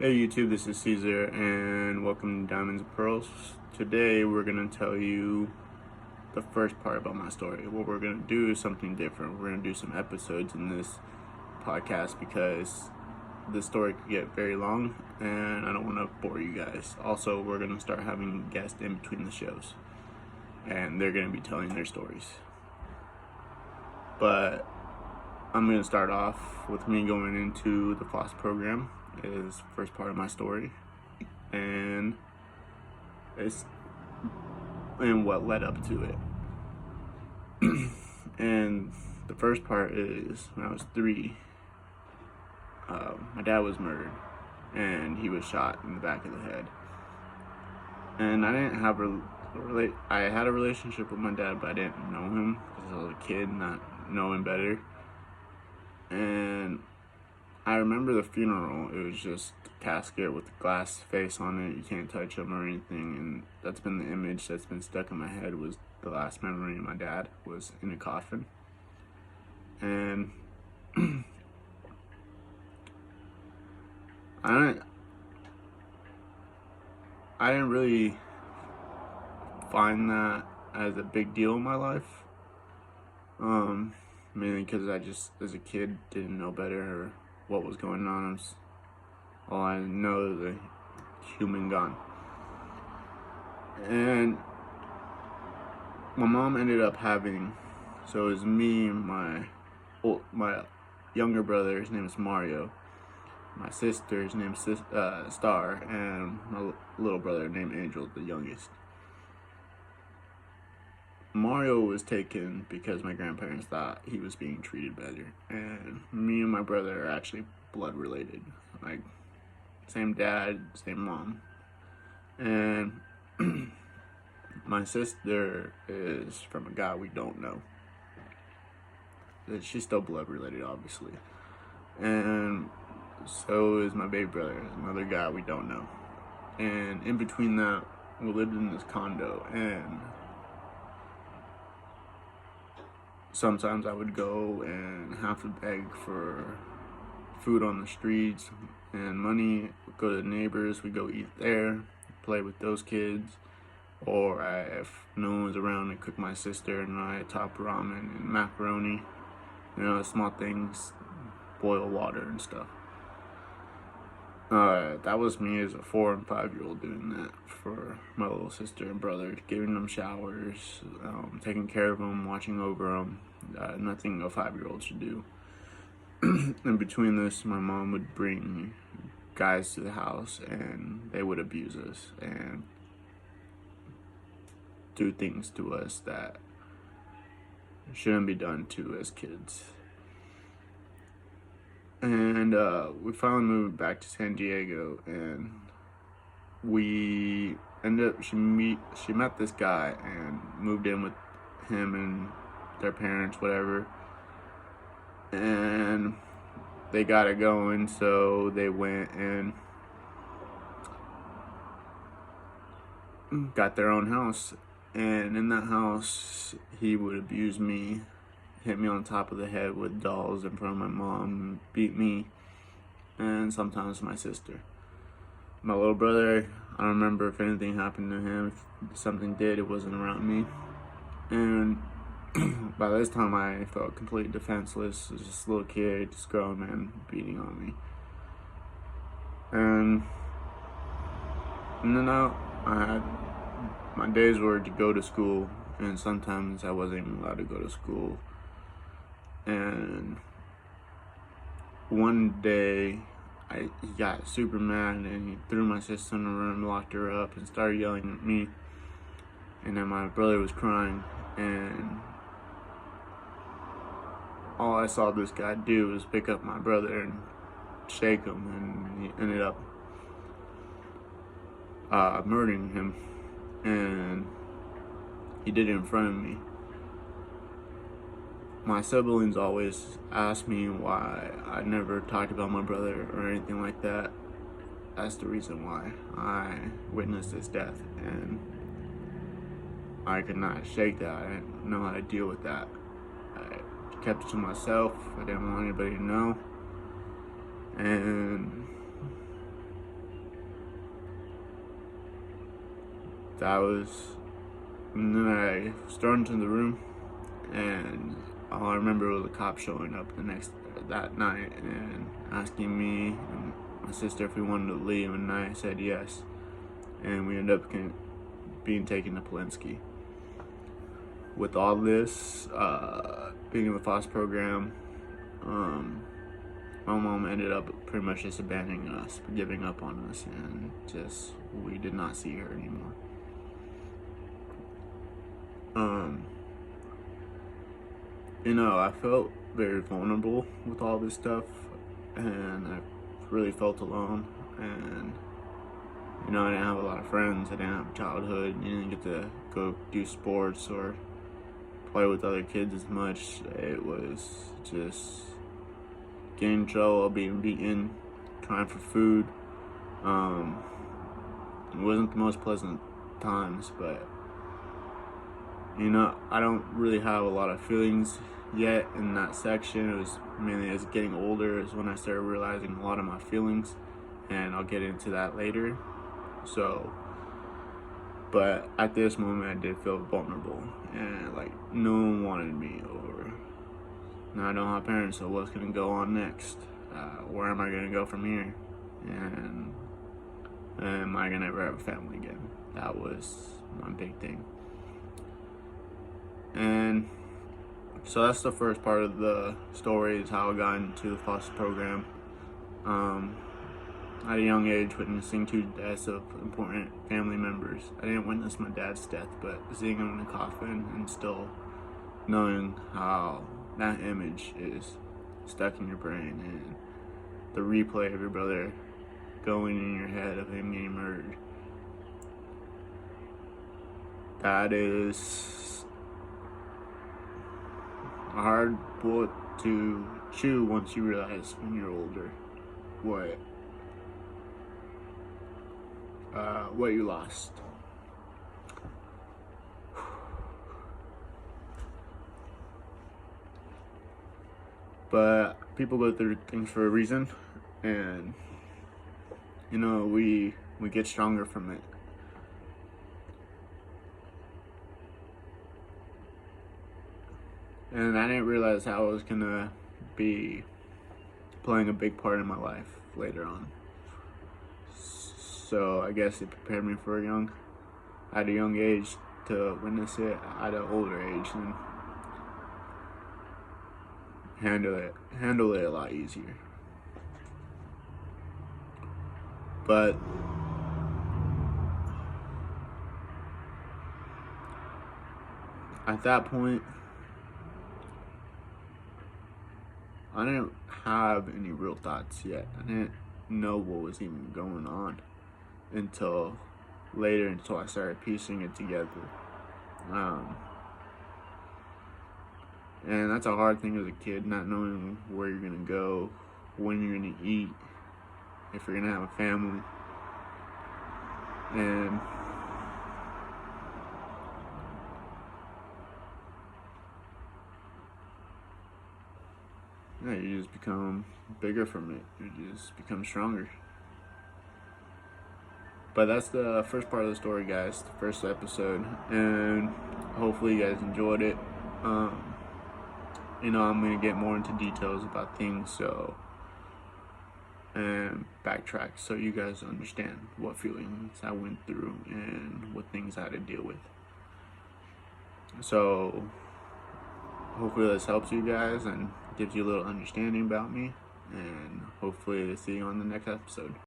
Hey YouTube, this is Caesar and welcome to Diamondz&Pearlz. Today we're going to tell you the first part about my story. What we're going to do is something different. We're going to do some episodes in this podcast because the story could get very long and I don't want to bore you guys. Also, we're going to start having guests in between the shows and they're going to be telling their stories. But I'm going to start off with me going into the FOSS program. Is the first part of my story, and what led up to it. And the first part is when I was 3, my dad was murdered and he was shot in the back of the head. And I didn't have I had a relationship with my dad, but I didn't know him because I was a kid, not knowing better. And I remember the funeral. It was just a casket with a glass face on it. You can't touch him or anything. And that's been the image that's been stuck in my head. Was the last memory of my dad was in a coffin. And I didn't really find that as a big deal in my life. Mainly because I just, as a kid, didn't know better or what was going on. All I know is a human gone. And my mom ended up having, so it was me, my younger brother, his name is Mario, my sister, his name is Star, and my little brother named Angel, the youngest. Mario was taken because my grandparents thought he was being treated better, and me and my brother are actually blood related, like same dad, same mom. And my sister is from a guy we don't know. She's still blood related, obviously, and so is my baby brother, another guy we don't know. And in between that, we lived in this condo, and sometimes I would go and have to beg for food on the streets and money. We'd go to the neighbors, we'd go eat there, play with those kids. Or if no one was around, I'd cook my sister and I top ramen and macaroni. You know, small things, boil water and stuff. That was me as a 4 and 5-year-old doing that for my little sister and brother, giving them showers, taking care of them, watching over them. Nothing a 5-year-old should do. In between this, my mom would bring guys to the house and they would abuse us and do things to us that shouldn't be done to as kids. And we finally moved back to San Diego, and we ended up, she met this guy and moved in with him and their parents, whatever. And they got it going, so they went and got their own house. And in that house, he would abuse me, hit me on top of the head with dolls in front of my mom, beat me, and sometimes my sister. My little brother, I don't remember if anything happened to him. If something did, it wasn't around me. And by this time, I felt completely defenseless. I was just a little kid, just grown man beating on me. And then my days were to go to school, and sometimes I wasn't even allowed to go to school. And one day, he got super mad and he threw my sister in the room, locked her up, and started yelling at me. And then my brother was crying, and all I saw this guy do was pick up my brother and shake him, and he ended up murdering him. And he did it in front of me. My siblings always ask me why I never talked about my brother or anything like that. That's the reason why I witnessed his death, and I could not shake that. I didn't know how to deal with that. I kept it to myself. I didn't want anybody to know. And And then I stormed into the room, and all I remember was the cop showing up that night and asking me and my sister if we wanted to leave, and I said yes, and we ended up being taken to Polinsky. With all this, being in the foster program, my mom ended up pretty much just abandoning us, giving up on us, and we did not see her anymore. I felt very vulnerable with all this stuff, and I really felt alone, and I didn't have a lot of friends. I didn't have a childhood. You didn't get to go do sports or play with other kids as much. It was just getting in trouble, being beaten, crying for food. It wasn't the most pleasant times, but I don't really have a lot of feelings yet in that section. It was mainly as getting older is when I started realizing a lot of my feelings, and I'll get into that later. But at this moment I did feel vulnerable, and like no one wanted me, or I don't have parents, so what's gonna go on next? Where am I gonna go from here? And am I gonna ever have a family again? That was my big thing. And so that's the first part of the story, is how I got into the foster program. At a young age, witnessing 2 deaths of important family members. I didn't witness my dad's death, but seeing him in a coffin and still knowing how that image is stuck in your brain, and the replay of your brother going in your head of him getting murdered. That is a hard bullet to chew once you realize when you're older what you lost. But people go through things for a reason, and we get stronger from it. And I didn't realize how it was gonna be playing a big part in my life later on. So I guess it prepared me at a young age to witness it at an older age and handle it a lot easier. But at that point, I didn't have any real thoughts yet. I didn't know what was even going on until I started piecing it together. And that's a hard thing as a kid, not knowing where you're gonna go, when you're gonna eat, if you're gonna have a family. And you just become bigger from it. You just become stronger. But that's the first part of the story, guys, the first episode, and hopefully you guys enjoyed it. I'm going to get more into details about things, and backtrack so you guys understand what feelings I went through and what things I had to deal with. So hopefully this helps you guys and gives you a little understanding about me, and hopefully to see you on the next episode.